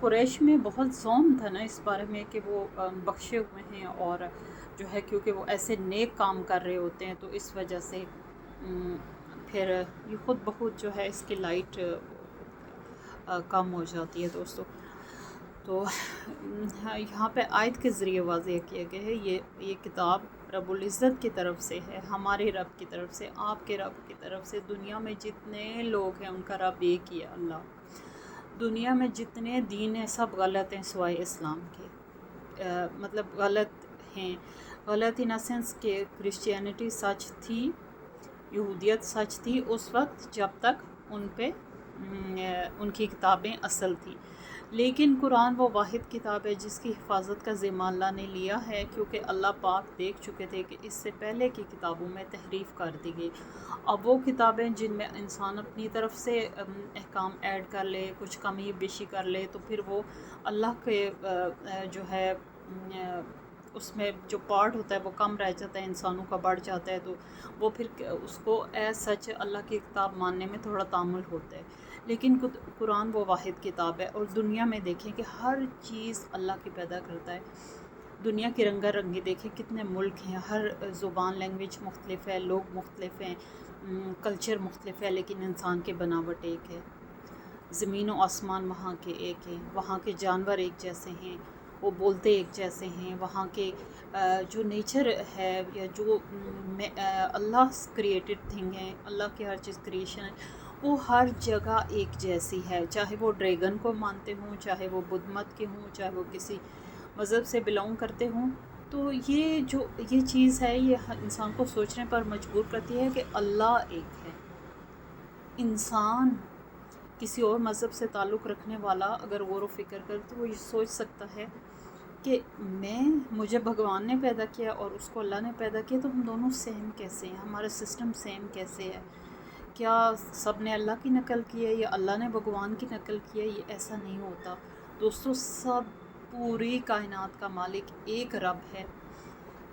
قریش میں بہت زوم تھا نا اس بارے میں کہ وہ بخشے ہوئے ہیں، اور جو ہے کیونکہ وہ ایسے نیک کام کر رہے ہوتے ہیں تو اس وجہ سے پھر یہ خود بخود جو ہے اس کی لائٹ کم ہو جاتی ہے دوستو۔ تو یہاں پہ آیت کے ذریعے واضح کیا گیا ہے یہ کتاب رب العزت کی طرف سے ہے، ہمارے رب کی طرف سے، آپ کے رب کی طرف سے۔ دنیا میں جتنے لوگ ہیں ان کا رب ایک ہی ہے، اللہ۔ دنیا میں جتنے دین ہیں سب غلط ہیں سوائے اسلام کے، مطلب غلط ہیں، غلط ان سینس کہ کرسچینٹی سچ تھی، یہودیت سچ تھی اس وقت جب تک ان پہ ان کی کتابیں اصل تھیں، لیکن قرآن وہ واحد کتاب ہے جس کی حفاظت کا ذمہ اللہ نے لیا ہے، کیونکہ اللہ پاک دیکھ چکے تھے کہ اس سے پہلے کی کتابوں میں تحریف کر دی گئی۔ اب وہ کتابیں جن میں انسان اپنی طرف سے احکام ایڈ کر لے، کچھ کمی بیشی کر لے، تو پھر وہ اللہ کے جو ہے اس میں جو پارٹ ہوتا ہے وہ کم رہ جاتا ہے، انسانوں کا بڑھ جاتا ہے، تو وہ پھر اس کو ایز سچ اللہ کی کتاب ماننے میں تھوڑا تعامل ہوتا ہے۔ لیکن قرآن وہ واحد کتاب ہے، اور دنیا میں دیکھیں کہ ہر چیز اللہ کی پیدا کرتا ہے۔ دنیا کی رنگا رنگی دیکھیں، کتنے ملک ہیں، ہر زبان لینگویج مختلف ہے، لوگ مختلف ہیں، کلچر مختلف ہے، لیکن انسان کی بناوٹ ایک ہے۔ زمین و آسمان وہاں کے ایک ہیں، وہاں کے جانور ایک جیسے ہیں، وہ بولتے ایک جیسے ہیں، وہاں کے جو نیچر ہے یا جو اللہ کریٹڈ تھنگ ہیں، اللہ کی ہر چیز کریشن ہے، وہ ہر جگہ ایک جیسی ہے، چاہے وہ ڈریگن کو مانتے ہوں، چاہے وہ بدھ مت کے ہوں، چاہے وہ کسی مذہب سے بلونگ کرتے ہوں۔ تو یہ چیز ہے، یہ انسان کو سوچنے پر مجبور کرتی ہے کہ اللہ ایک ہے۔ انسان کسی اور مذہب سے تعلق رکھنے والا اگر غور و فکر کرے تو وہ یہ سوچ سکتا ہے کہ مجھے بھگوان نے پیدا کیا اور اس کو اللہ نے پیدا کیا، تو ہم دونوں سیم کیسے ہیں، ہمارا سسٹم سیم کیسے ہے؟ کیا سب نے اللہ کی نقل کی ہے یا اللہ نے بھگوان کی نقل کی ہے؟ یہ ایسا نہیں ہوتا دوستو۔ سب پوری کائنات کا مالک ایک رب ہے،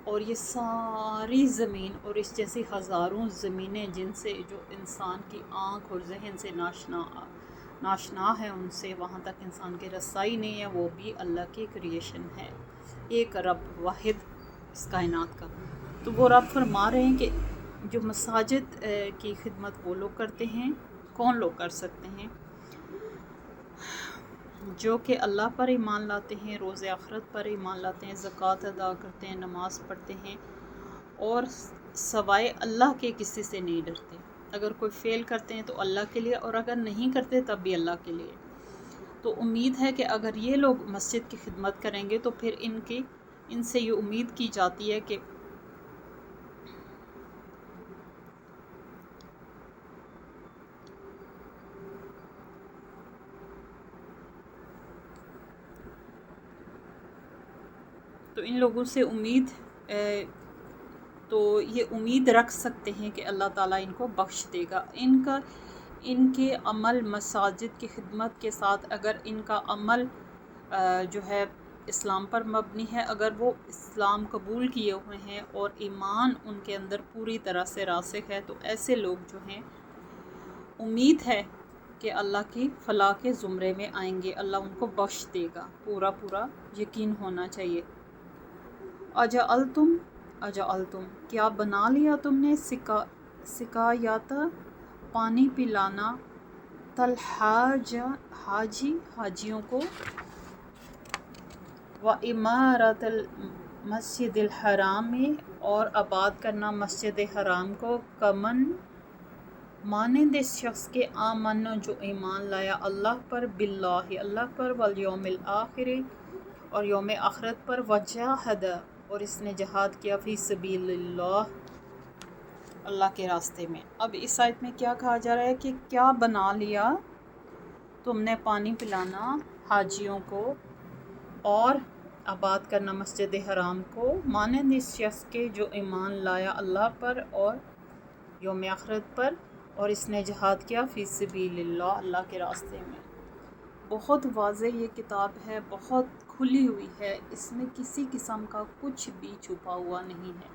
اور یہ ساری زمین اور اس جیسی ہزاروں زمینیں جن سے جو انسان کی آنکھ اور ذہن سے ناشنا ہے، ان سے وہاں تک انسان کی رسائی نہیں ہے، وہ بھی اللہ کی کریشن ہے۔ ایک رب واحد اس کائنات کا۔ تو وہ رب فرما رہے ہیں کہ جو مساجد کی خدمت وہ لوگ کرتے ہیں، کون لوگ کر سکتے ہیں؟ جو کہ اللہ پر ایمان لاتے ہیں، روز آخرت پر ایمان لاتے ہیں، زکوٰۃ ادا کرتے ہیں، نماز پڑھتے ہیں، اور سوائے اللہ کے کسی سے نہیں ڈرتے۔ اگر کوئی فیل کرتے ہیں تو اللہ کے لیے، اور اگر نہیں کرتے تب بھی اللہ کے لیے۔ تو امید ہے کہ اگر یہ لوگ مسجد کی خدمت کریں گے تو پھر ان سے یہ امید کی جاتی ہے کہ تو ان لوگوں سے یہ امید رکھ سکتے ہیں کہ اللہ تعالیٰ ان کو بخش دے گا۔ ان کے عمل مساجد کی خدمت کے ساتھ اگر ان کا عمل جو ہے اسلام پر مبنی ہے، اگر وہ اسلام قبول کیے ہوئے ہیں اور ایمان ان کے اندر پوری طرح سے راسخ ہے، تو ایسے لوگ جو ہیں امید ہے کہ اللہ کی فلاح کے زمرے میں آئیں گے، اللہ ان کو بخش دے گا، پورا یقین ہونا چاہیے۔ اجعلتم کیا بنا لیا تم نے سقایۃ پانی پلانا، حاجیوں کو، وعمارۃ المسجد الحرام اور آباد کرنا مسجد حرام کو، کمن مانند اس شخص کے آمن جو ایمان لایا اللہ پر، باللہ اللہ پر، والیوم الآخر اور یوم آخرت پر، وجاہد اور اس نے جہاد کیا، فی سبیل اللہ اللہ کے راستے میں۔ اب اس آیت میں کیا کہا جا رہا ہے کہ کیا بنا لیا تم نے پانی پلانا حاجیوں کو اور آباد کرنا مسجد حرام کو، مانند اس شخص کے جو ایمان لایا اللہ پر اور یوم آخرت پر، اور اس نے جہاد کیا، فی سبیل اللہ اللہ کے راستے میں۔ بہت واضح یہ کتاب ہے، بہت کھلی ہوئی ہے، اس میں کسی قسم کا کچھ بھی چھپا ہوا نہیں ہے۔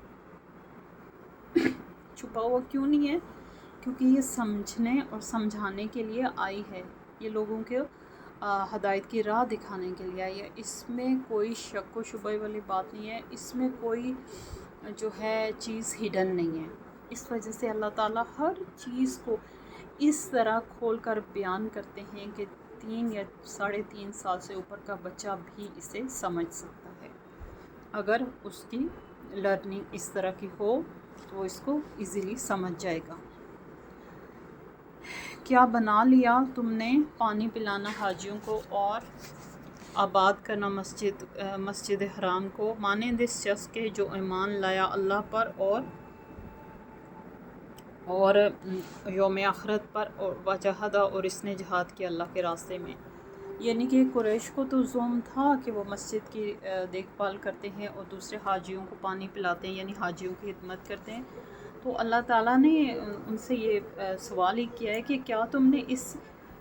چھپا ہوا کیوں نہیں ہے؟ کیونکہ یہ سمجھنے اور سمجھانے کے لیے آئی ہے، یہ لوگوں کے ہدایت کی راہ دکھانے کے لیے آئی ہے۔ اس میں کوئی شک و شبہ والی بات نہیں ہے، اس میں کوئی جو ہے چیز ہڈن نہیں ہے۔ اس وجہ سے اللہ تعالیٰ ہر چیز کو اس طرح کھول کر بیان کرتے ہیں کہ 3 یا 3.5 سال سے اوپر کا بچہ بھی اسے سمجھ سکتا ہے۔ اگر اس کی لرننگ اس طرح کی ہو تو وہ اس کو ایزیلی سمجھ جائے گا۔ کیا بنا لیا تم نے پانی پلانا حاجیوں کو اور آباد کرنا مسجد حرام کو، مانند اس شخص کے جو ایمان لایا اللہ پر اور یوم آخرت پر اور وجاہدہ، اور اس نے جہاد کیا اللہ کے راستے میں۔ یعنی کہ قریش کو تو ظلم تھا کہ وہ مسجد کی دیکھ بھال کرتے ہیں اور دوسرے حاجیوں کو پانی پلاتے ہیں، یعنی حاجیوں کی خدمت کرتے ہیں۔ تو اللہ تعالیٰ نے ان سے یہ سوال ہی کیا ہے کہ کیا تم نے اس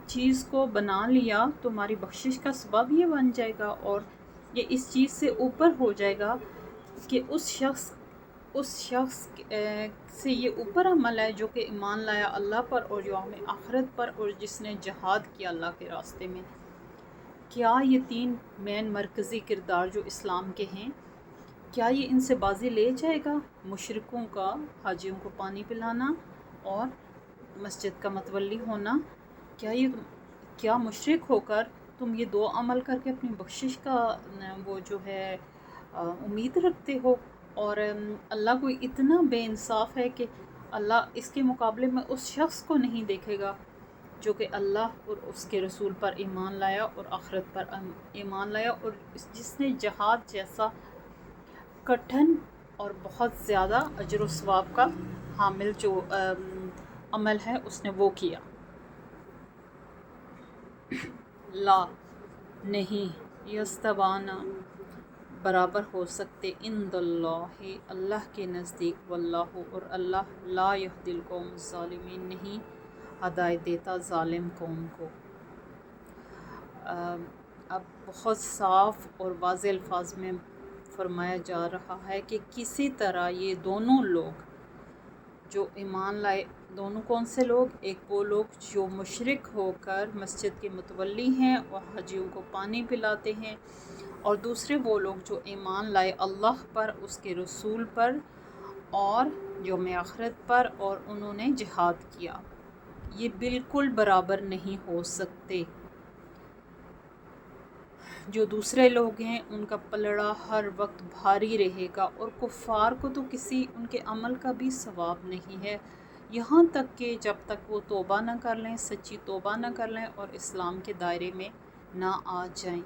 چیز کو بنا لیا، تمہاری بخشش کا سبب یہ بن جائے گا اور یہ اس چیز سے اوپر ہو جائے گا کہ اس شخص سے یہ اوپر عمل ہے جو کہ ایمان لایا اللہ پر اور یوم آخرت پر اور جس نے جہاد کیا اللہ کے راستے میں۔ کیا یہ 3 مین مرکزی کردار جو اسلام کے ہیں، کیا یہ ان سے بازی لے جائے گا؟ مشرکوں کا حاجیوں کو پانی پلانا اور مسجد کا متولی ہونا، کیا مشرک ہو کر تم یہ 2 عمل کر کے اپنی بخشش کا وہ جو ہے امید رکھتے ہو؟ اور اللہ کوئی اتنا بے انصاف ہے کہ اللہ اس کے مقابلے میں اس شخص کو نہیں دیکھے گا جو کہ اللہ اور اس کے رسول پر ایمان لایا اور آخرت پر ایمان لایا اور جس نے جہاد جیسا کٹھن اور بہت زیادہ اجر و ثواب کا حامل جو عمل ہے اس نے وہ کیا۔ لا نہیں یستوانا برابر ہو سکتے عند اللہ اللہ کے نزدیک، واللہ اور اللہ لا یہدی القوم الظالمین نہیں ہدایت دیتا ظالم قوم کو۔ اب بہت صاف اور واضح الفاظ میں فرمایا جا رہا ہے کہ کسی طرح یہ دونوں لوگ جو ایمان لائے، دونوں کون سے لوگ؟ ایک وہ لوگ جو مشرک ہو کر مسجد کے متولی ہیں اور حاجیوں کو پانی پلاتے ہیں، اور دوسرے وہ لوگ جو ایمان لائے اللہ پر، اس کے رسول پر اور یوم آخرت پر اور انہوں نے جہاد کیا، یہ بالکل برابر نہیں ہو سکتے۔ جو دوسرے لوگ ہیں ان کا پلڑا ہر وقت بھاری رہے گا، اور کفار کو تو کسی ان کے عمل کا بھی ثواب نہیں ہے، یہاں تک کہ جب تک وہ توبہ نہ کر لیں، سچی توبہ نہ کر لیں اور اسلام کے دائرے میں نہ آ جائیں۔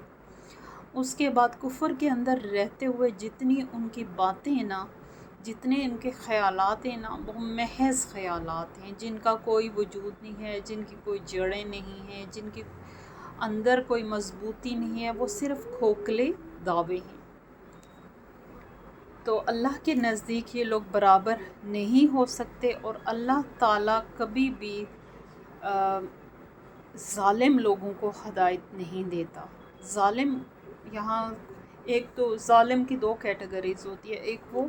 اس کے بعد کفر کے اندر رہتے ہوئے جتنی ان کی باتیں نا، جتنے ان کے خیالات ہیں نا، وہ محض خیالات ہیں جن کا کوئی وجود نہیں ہے، جن کی کوئی جڑیں نہیں ہیں، جن کی اندر کوئی مضبوطی نہیں ہے، وہ صرف کھوکھلے دعوے ہیں۔ تو اللہ کے نزدیک یہ لوگ برابر نہیں ہو سکتے، اور اللہ تعالیٰ کبھی بھی ظالم لوگوں کو ہدایت نہیں دیتا۔ ظالم، یہاں ایک تو ظالم کی 2 کیٹیگریز ہوتی ہے، ایک وہ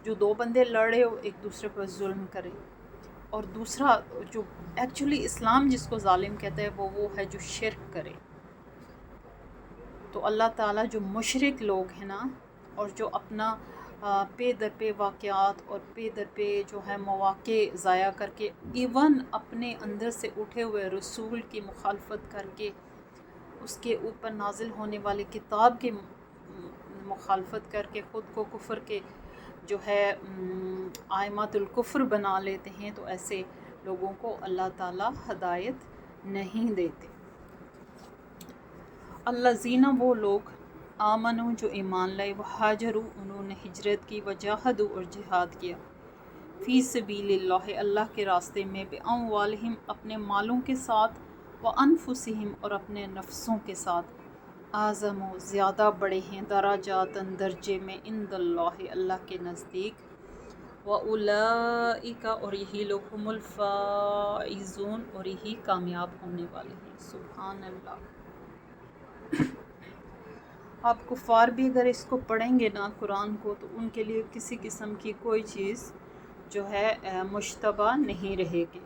جو 2 بندے لڑے ہو ایک دوسرے پر ظلم کرے، اور دوسرا جو ایکچولی اسلام جس کو ظالم کہتا ہے وہ ہے جو شرک کرے۔ تو اللہ تعالیٰ جو مشرک لوگ ہیں نا، اور جو اپنا پے در پہ واقعات اور پے در پہ جو ہے مواقع ضائع کر کے، ایون اپنے اندر سے اٹھے ہوئے رسول کی مخالفت کر کے، اس کے اوپر نازل ہونے والی کتاب کی مخالفت کر کے خود کو کفر کے جو ہے آئمات الکفر بنا لیتے ہیں، تو ایسے لوگوں کو اللہ تعالیٰ ہدایت نہیں دیتے۔ الذین وہ لوگ آمنوا جو ایمان لائے، وہاجروا انہوں نے ہجرت کی، وجاہدوا اور جہاد کیا، فی سبیل اللہ اللہ کے راستے میں، باموالہم اپنے مالوں کے ساتھ، وانفسہم اور اپنے نفسوں کے ساتھ، اعظم زیادہ بڑے ہیں، درجات درجے میں، عند اللہ اللہ کے نزدیک، وَأُولَئِکَ اور یہی لوگ ہم الفائزون اور یہی کامیاب ہونے والے ہیں۔ سبحان اللہ۔ آپ کفار بھی اگر اس کو پڑھیں گے نا قرآن کو، تو ان کے لیے کسی قسم کی کوئی چیز جو ہے مشتبہ نہیں رہے گی۔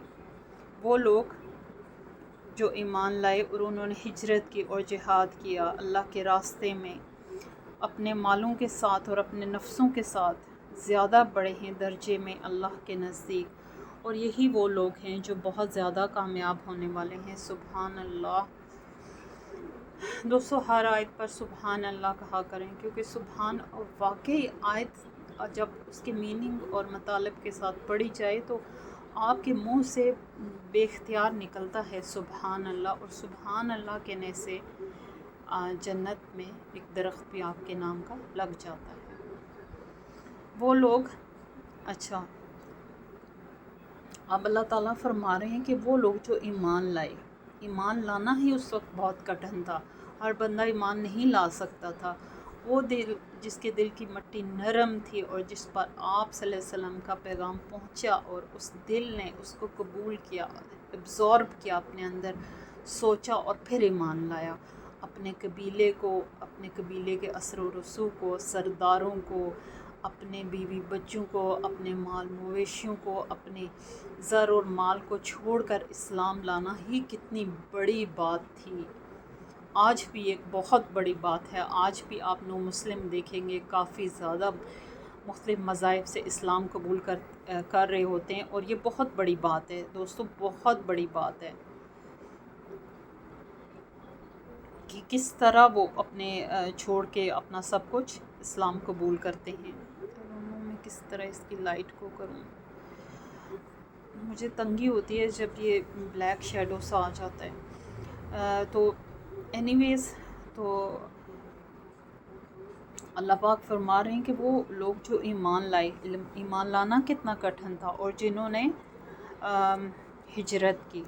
وہ لوگ جو ایمان لائے اور انہوں نے ہجرت کی اور جہاد کیا اللہ کے راستے میں، اپنے مالوں کے ساتھ اور اپنے نفسوں کے ساتھ زیادہ بڑے ہیں درجے میں اللہ کے نزدیک، اور یہی وہ لوگ ہیں جو بہت زیادہ کامیاب ہونے والے ہیں۔ سبحان اللہ۔ دوستو ہر آیت پر سبحان اللہ کہا کریں، کیونکہ سبحان واقعی آیت جب اس کے میننگ اور مطالب کے ساتھ پڑھی جائے تو آپ کے منہ سے بے اختیار نکلتا ہے سبحان اللہ، اور سبحان اللہ کہنے سے جنت میں ایک درخت بھی آپ کے نام کا لگ جاتا ہے۔ وہ لوگ اچھا اب اللہ تعالیٰ فرما رہے ہیں کہ وہ لوگ جو ایمان لائے، ایمان لانا ہی اس وقت بہت کٹھن تھا، ہر بندہ ایمان نہیں لا سکتا تھا۔ وہ دل جس کے دل کی مٹی نرم تھی اور جس پر آپ صلی اللہ علیہ وسلم کا پیغام پہنچا اور اس دل نے اس کو قبول کیا، ابزارب کیا اپنے اندر، سوچا اور پھر ایمان لایا، اپنے قبیلے کو، اپنے قبیلے کے اثر و رسوخ کو، سرداروں کو، اپنے بیوی بچوں کو، اپنے مال مویشیوں کو، اپنے زر اور مال کو چھوڑ کر اسلام لانا ہی کتنی بڑی بات تھی۔ آج بھی ایک بہت بڑی بات ہے۔ آج بھی آپ نو مسلم دیکھیں گے کافی زیادہ مختلف مذاہب سے اسلام قبول کر رہے ہوتے ہیں، اور یہ بہت بڑی بات ہے دوستو، بہت بڑی بات ہے کہ کس طرح وہ اپنے چھوڑ کے اپنا سب کچھ اسلام قبول کرتے ہیں۔ میں کس طرح اس کی لائٹ کو کروں، مجھے تنگی ہوتی ہے جب یہ بلیک شیڈو سا آ جاتا ہے۔ تو اینی ویز، تو اللہ پاک فرما رہے ہیں کہ وہ لوگ جو ایمان لائے، ایمان لانا کتنا کٹھن تھا، اور جنہوں نے ہجرت کی،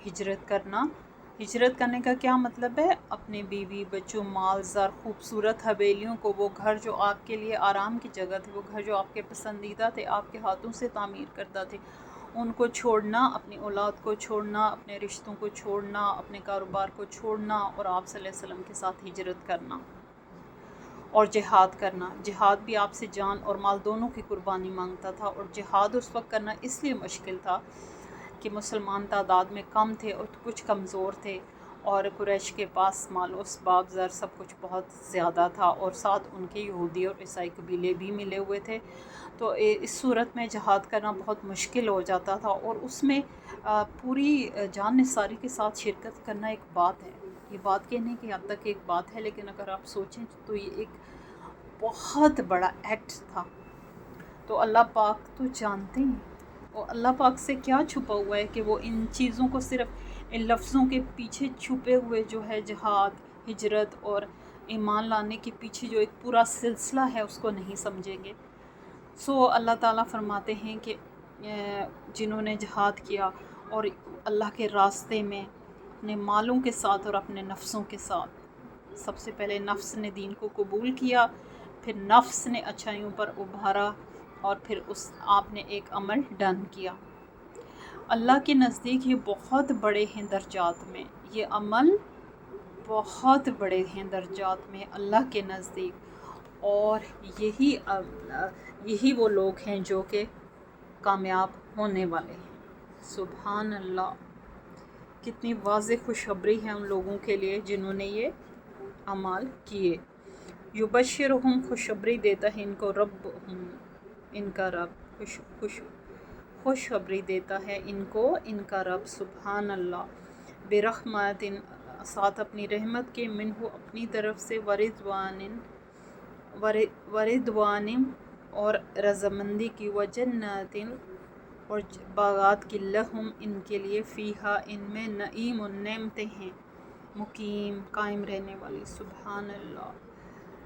ہجرت کرنے کا کیا مطلب ہے؟ اپنے بیوی بچوں، مال زر، خوبصورت حویلیوں کو، وہ گھر جو آپ کے لیے آرام کی جگہ تھے، وہ گھر جو آپ کے پسندیدہ تھے، آپ کے ہاتھوں سے تعمیر کردہ تھے، ان کو چھوڑنا، اپنی اولاد کو چھوڑنا، اپنے رشتوں کو چھوڑنا، اپنے کاروبار کو چھوڑنا، اور آپ صلی اللہ علیہ وسلم کے ساتھ ہجرت کرنا اور جہاد کرنا۔ جہاد بھی آپ سے جان اور مال دونوں کی قربانی مانگتا تھا، اور جہاد اس وقت کرنا اس لیے مشکل تھا کہ مسلمان تعداد میں کم تھے اور کچھ کمزور تھے، اور قریش کے پاس مال و اسباب زر سب کچھ بہت زیادہ تھا، اور ساتھ ان کے یہودی اور عیسائی قبیلے بھی ملے ہوئے تھے۔ تو اس صورت میں جہاد کرنا بہت مشکل ہو جاتا تھا، اور اس میں پوری جان نثاری کے ساتھ شرکت کرنا ایک بات ہے، یہ بات کہنے کی حد تک ایک بات ہے، لیکن اگر آپ سوچیں تو یہ ایک بہت بڑا ایکٹ تھا۔ تو اللہ پاک تو جانتے ہیں، اور اللہ پاک سے کیا چھپا ہوا ہے کہ وہ ان چیزوں کو صرف ان لفظوں کے پیچھے چھپے ہوئے جو ہے جہاد، ہجرت اور ایمان لانے کے پیچھے جو ایک پورا سلسلہ ہے اس کو نہیں سمجھیں گے۔ سو اللہ تعالیٰ فرماتے ہیں کہ جنہوں نے جہاد کیا اور اللہ کے راستے میں اپنے مالوں کے ساتھ اور اپنے نفسوں کے ساتھ، سب سے پہلے نفس نے دین کو قبول کیا، پھر نفس نے اچھائیوں پر ابھارا، اور پھر آپ نے ایک عمل ڈن کیا۔ اللہ کے نزدیک یہ بہت بڑے ہیں درجات میں، یہ عمل بہت بڑے ہیں درجات میں اللہ کے نزدیک، اور یہی وہ لوگ ہیں جو کہ کامیاب ہونے والے ہیں۔ سبحان اللہ، کتنی واضح خوشخبری ہے ان لوگوں کے لیے جنہوں نے یہ اعمال کیے۔ یبشرہم، خوشخبری دیتا ہے ان کو ربہم، ان کا رب، خوشخبری دیتا ہے ان کو ان کا رب، سبحان اللہ، برحمت، ساتھ اپنی رحمت کے، منہ اپنی طرف سے، وردوان اور رضامندی کی، وجنات اور باغات کی، لہم ان کے لیے، فیہا ان میں، نعیم نعمتیں ہیں، مقیم قائم رہنے والی، سبحان اللہ۔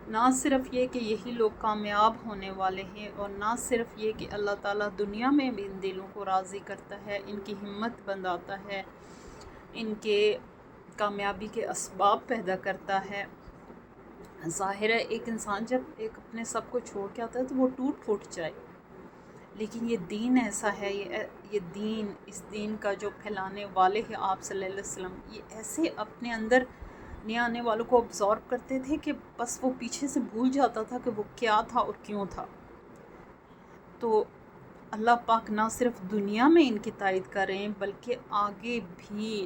نہ صرف یہ کہ یہی لوگ کامیاب ہونے والے ہیں، اور نہ صرف یہ کہ اللہ تعالیٰ دنیا میں بھی ان دلوں کو راضی کرتا ہے، ان کی ہمت بندھاتا ہے، ان کے کامیابی کے اسباب پیدا کرتا ہے۔ ظاہر ہے ایک انسان جب ایک اپنے سب کو چھوڑ کے آتا ہے تو وہ ٹوٹ پھوٹ جائے، لیکن یہ دین ایسا ہے، یہ دین، اس دین کا جو پھیلانے والے ہیں آپ صلی اللہ علیہ وسلم، یہ ایسے اپنے اندر نئے آنے والوں کو ابزارب کرتے تھے کہ بس وہ پیچھے سے بھول جاتا تھا کہ وہ کیا تھا اور کیوں تھا۔ تو اللہ پاک نہ صرف دنیا میں ان کی تائید کر رہے ہیں بلکہ آگے بھی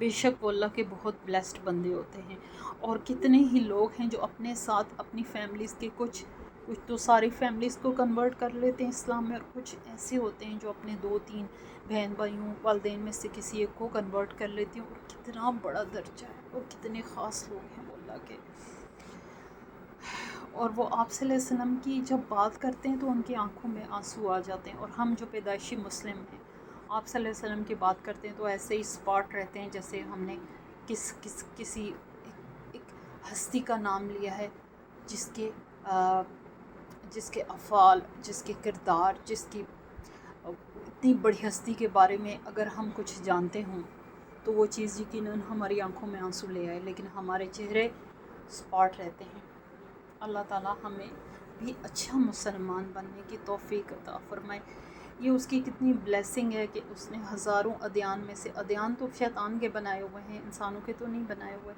بے شک وہ اللہ کے بہت بلیسڈ بندے ہوتے ہیں۔ اور کتنے ہی لوگ ہیں جو اپنے ساتھ اپنی فیملیز کے کچھ تو ساری فیملیز کو کنورٹ کر لیتے ہیں اسلام میں، اور کچھ ایسے ہوتے ہیں جو اپنے 2-3 بہن بھائیوں والدین میں سے کسی ایک کو کنورٹ کر لیتی ہیں، اور کتنا بڑا درجہ ہے اور کتنے خاص لوگ ہیں وہ اللہ کے۔ اور وہ آپ صلی اللہ علیہ وسلم کی جب بات کرتے ہیں تو ان کی آنکھوں میں آنسو آ جاتے ہیں، اور ہم جو پیدائشی مسلم ہیں آپ صلی اللہ علیہ وسلم کی بات کرتے ہیں تو ایسے ہی اسپاٹ رہتے ہیں جیسے ہم نے کسی ایک ہستی کا نام لیا ہے جس کے افعال، جس کے کردار، جس کی اتنی بڑی ہستی کے بارے میں اگر ہم کچھ جانتے ہوں تو وہ چیز یقیناً ہماری آنکھوں میں آنسو لے آئے، لیکن ہمارے چہرے اسپاٹ رہتے ہیں۔ اللہ تعالیٰ ہمیں بھی اچھا مسلمان بننے کی توفیق عطا فرمائے۔ یہ اس کی کتنی بلیسنگ ہے کہ اس نے ہزاروں ادیان میں سے، ادیان تو شیطان کے بنائے ہوئے ہیں، انسانوں کے تو نہیں بنائے ہوئے،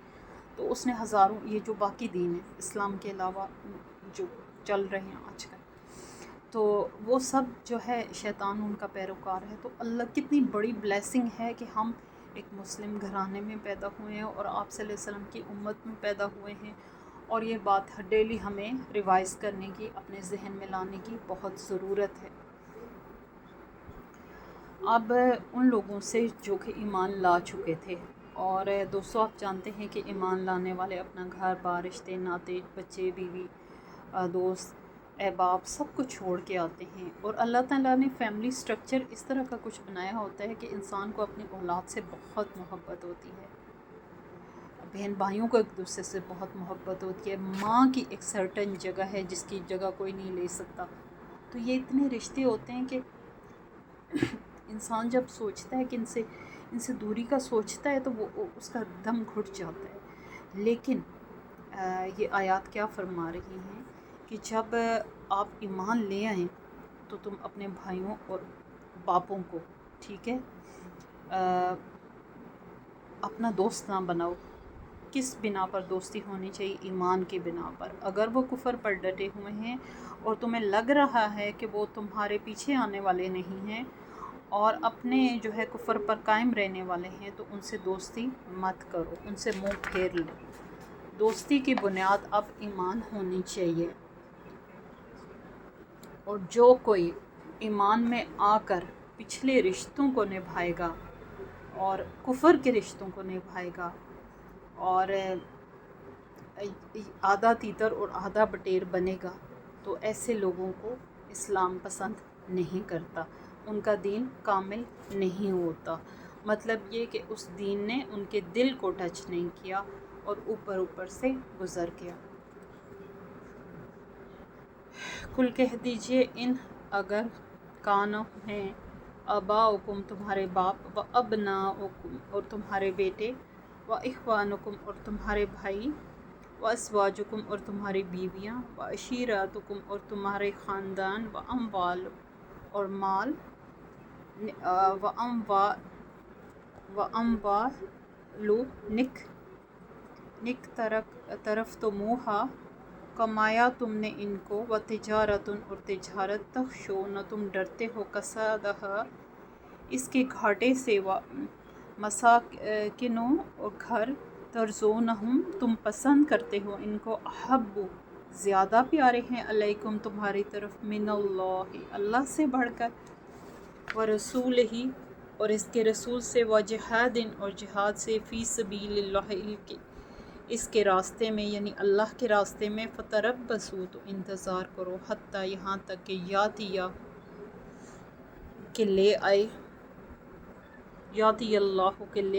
تو اس نے ہزاروں، یہ جو باقی دین ہیں اسلام کے علاوہ جو چل رہے ہیں آج کل، تو وہ سب جو ہے شیطان ان کا پیروکار ہے۔ تو اللہ کتنی بڑی بلیسنگ ہے کہ ہم ایک مسلم گھرانے میں پیدا ہوئے ہیں اور آپ صلی اللہ علیہ وسلم کی امت میں پیدا ہوئے ہیں، اور یہ بات ڈیلی ہمیں ریوائز کرنے کی، اپنے ذہن میں لانے کی بہت ضرورت ہے۔ اب ان لوگوں سے جو کہ ایمان لا چکے تھے، اور دوستو آپ جانتے ہیں کہ ایمان لانے والے اپنا گھر بار، رشتے ناتے، بچے بیوی، دوست احباب سب کو چھوڑ کے آتے ہیں، اور اللہ تعالیٰ نے فیملی سٹرکچر اس طرح کا کچھ بنایا ہوتا ہے کہ انسان کو اپنی اولاد سے بہت محبت ہوتی ہے، بہن بھائیوں کو ایک دوسرے سے بہت محبت ہوتی ہے، ماں کی ایک سرٹن جگہ ہے جس کی جگہ کوئی نہیں لے سکتا۔ تو یہ اتنے رشتے ہوتے ہیں کہ انسان جب سوچتا ہے کہ ان سے دوری کا سوچتا ہے تو وہ اس کا دم گھٹ جاتا ہے۔ لیکن یہ آیات کیا فرما رہی ہیں کہ جب آپ ایمان لے آئیں تو تم اپنے بھائیوں اور باپوں کو، ٹھیک ہے، اپنا دوست نہ بناؤ۔ کس بنا پر دوستی ہونی چاہیے؟ ایمان کی بنا پر۔ اگر وہ کفر پر ڈٹے ہوئے ہیں اور تمہیں لگ رہا ہے کہ وہ تمہارے پیچھے آنے والے نہیں ہیں اور اپنے جو ہے کفر پر قائم رہنے والے ہیں، تو ان سے دوستی مت کرو، ان سے منہ پھیر لو۔ دوستی کی بنیاد اب ایمان ہونی چاہیے، اور جو کوئی ایمان میں آ کر پچھلے رشتوں کو نبھائے گا اور کفر کے رشتوں کو نبھائے گا اور آدھا تیتر اور آدھا بٹیر بنے گا، تو ایسے لوگوں کو اسلام پسند نہیں کرتا، ان کا دین کامل نہیں ہوتا۔ مطلب یہ کہ اس دین نے ان کے دل کو ٹچ نہیں کیا اور اوپر سے گزر گیا۔ کل کہہ دیجئے، ان اگر کانوں ہیں آباؤکم تمہارے باپ، و ابناؤکم اور تمہارے بیٹے، و اخوانکم اور تمہارے بھائی، و ازواجکم اور تمہاری بیویاں، و عشیرتکم اور تمہارے خاندان، و اموال اور مال، و اموالو نک طرف تموہا کمایا تم نے ان کو، و تجارتن اور تجارت، تخشون تم ڈرتے ہو کسادہا اس کے گھاٹے سے، و مساکنو اور گھر، ترضونہم تم پسند کرتے ہو ان کو، احب زیادہ پیارے ہیں، علیکم تمہاری طرف، من اللہ اللہ سے بڑھ کر، و رسولہ اور اس کے رسول سے، و جہادن اور جہاد سے، فی سبیل اللہ اس کے راستے میں یعنی اللہ کے راستے میں، فتربصوا تو انتظار کرو، حتیٰ یہاں تک کہ یاتی اللہ کہ لے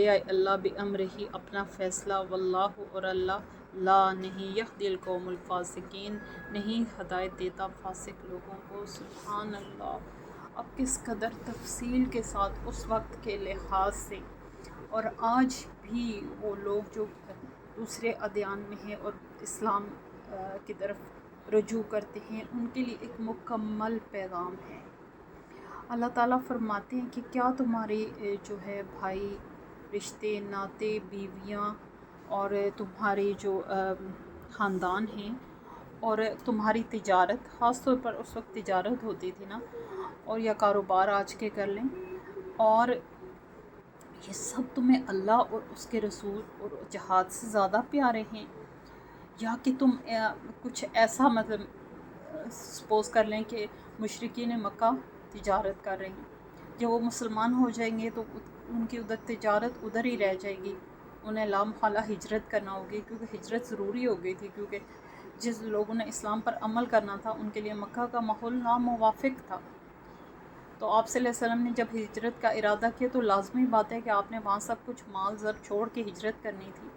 آئے اللہ بامرہ اپنا فیصلہ، واللہ اور اللہ لا نہیں یہدی القوم الفاسقین نہیں ہدایت دیتا فاسق لوگوں کو۔ سبحان اللہ! اب کس قدر تفصیل کے ساتھ اس وقت کے لحاظ سے اور آج بھی وہ لوگ جو دوسرے ادیان میں ہیں اور اسلام کی طرف رجوع کرتے ہیں، ان کے لیے ایک مکمل پیغام ہے۔ اللہ تعالیٰ فرماتے ہیں کہ کیا تمہارے جو ہے بھائی، رشتے ناتے، بیویاں اور تمہارے جو خاندان ہیں اور تمہاری تجارت، خاص طور پر اس وقت تجارت ہوتی تھی نا، اور یا کاروبار آج کے کر لیں، اور یہ سب تمہیں اللہ اور اس کے رسول اور جہاد سے زیادہ پیارے ہیں، یا کہ تم کچھ ایسا مطلب سپوز کر لیں کہ مشرکین مکہ تجارت کر رہے ہیں، جب وہ مسلمان ہو جائیں گے تو ان کی ادھر تجارت ادھر ہی رہ جائے گی، انہیں لا محالہ ہجرت کرنا ہوگی، کیونکہ ہجرت ضروری ہو گئی تھی، کیونکہ جس لوگوں نے اسلام پر عمل کرنا تھا ان کے لیے مکہ کا ماحول ناموافق تھا۔ تو آپ صلی اللہ علیہ وسلم نے جب ہجرت کا ارادہ کیا تو لازمی بات ہے کہ آپ نے وہاں سب کچھ مال زر چھوڑ کے ہجرت کرنی تھی۔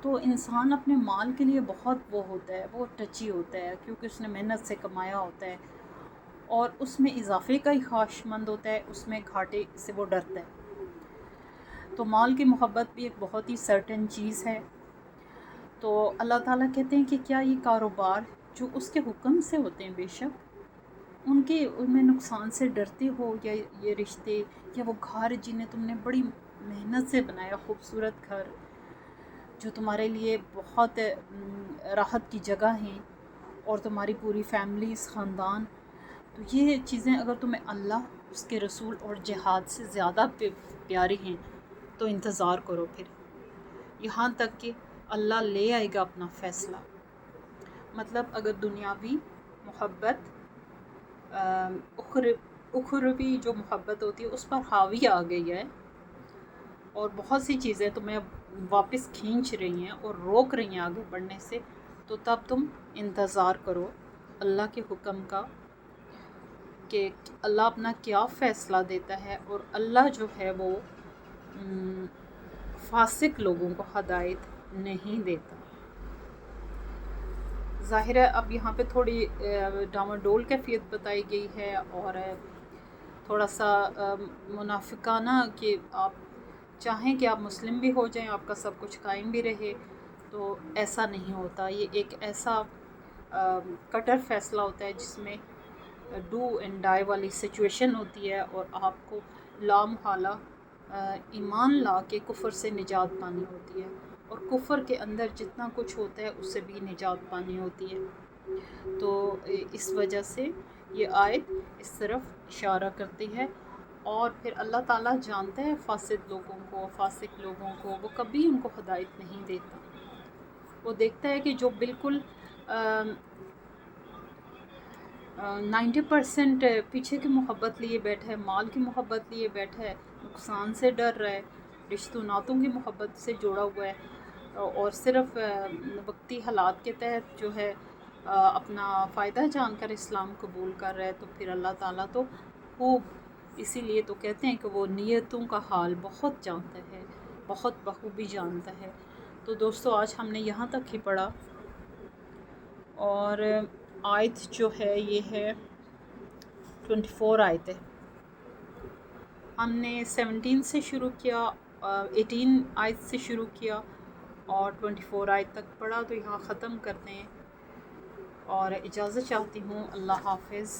تو انسان اپنے مال کے لیے بہت وہ ہوتا ہے، وہ ٹچی ہوتا ہے، کیونکہ اس نے محنت سے کمایا ہوتا ہے اور اس میں اضافے کا ہی خواہش مند ہوتا ہے، اس میں گھاٹے سے وہ ڈرتا ہے۔ تو مال کی محبت بھی ایک بہت ہی سرٹن چیز ہے۔ تو اللہ تعالیٰ کہتے ہیں کہ کیا یہ کاروبار جو اس کے حکم سے ہوتے ہیں، بے شک ان میں نقصان سے ڈرتے ہو، یا یہ رشتے یا وہ گھر جنہیں تم نے بڑی محنت سے بنایا، خوبصورت گھر جو تمہارے لیے بہت راحت کی جگہ ہیں، اور تمہاری پوری فیملیز، خاندان، تو یہ چیزیں اگر تمہیں اللہ، اس کے رسول اور جہاد سے زیادہ پیاری ہیں تو انتظار کرو پھر، یہاں تک کہ اللہ لے آئے گا اپنا فیصلہ۔ مطلب اگر دنیاوی محبت اخروی جو محبت ہوتی ہے اس پر حاوی آ گئی ہے اور بہت سی چیزیں تمہیں واپس کھینچ رہی ہیں اور روک رہی ہیں آگے بڑھنے سے، تو تب تم انتظار کرو اللہ کے حکم کا کہ اللہ اپنا کیا فیصلہ دیتا ہے۔ اور اللہ جو ہے وہ فاسق لوگوں کو ہدایت نہیں دیتا۔ ظاہر ہے اب یہاں پہ تھوڑی ڈاواڈول کیفیت بتائی گئی ہے اور تھوڑا سا منافقانہ کہ آپ چاہیں کہ آپ مسلم بھی ہو جائیں، آپ کا سب کچھ قائم بھی رہے، تو ایسا نہیں ہوتا۔ یہ ایک ایسا کٹر فیصلہ ہوتا ہے جس میں ڈو اینڈ ڈائی والی سچویشن ہوتی ہے، اور آپ کو لا محالہ ایمان لا کے کفر سے نجات پانی ہوتی ہے، اور کفر کے اندر جتنا کچھ ہوتا ہے اس سے بھی نجات پانی ہوتی ہے۔ تو اس وجہ سے یہ آیت اس طرف اشارہ کرتی ہے، اور پھر اللہ تعالیٰ جانتا ہے فاسق لوگوں کو وہ کبھی ان کو ہدایت نہیں دیتا۔ وہ دیکھتا ہے کہ جو بالکل 90% پیچھے کی محبت لیے بیٹھا ہے، مال کی محبت لیے بیٹھا ہے، نقصان سے ڈر رہا ہے، رشتوں ناتوں کی محبت سے جوڑا ہوا ہے، اور صرف وقتی حالات کے تحت جو ہے اپنا فائدہ جان کر اسلام قبول کر رہا ہے، تو پھر اللہ تعالیٰ تو خوب، اسی لیے تو کہتے ہیں کہ وہ نیتوں کا حال بہت جانتا ہے، بہت بخوبی جانتا ہے۔ تو دوستو آج ہم نے یہاں تک ہی پڑھا، اور آیت جو ہے یہ ہے 24 آیت ہے۔ ہم نے 17 سے شروع کیا، 18 آیت سے شروع کیا اور 24 آیت تک پڑھا، تو یہاں ختم کرتے ہیں اور اجازت چاہتی ہوں۔ اللہ حافظ۔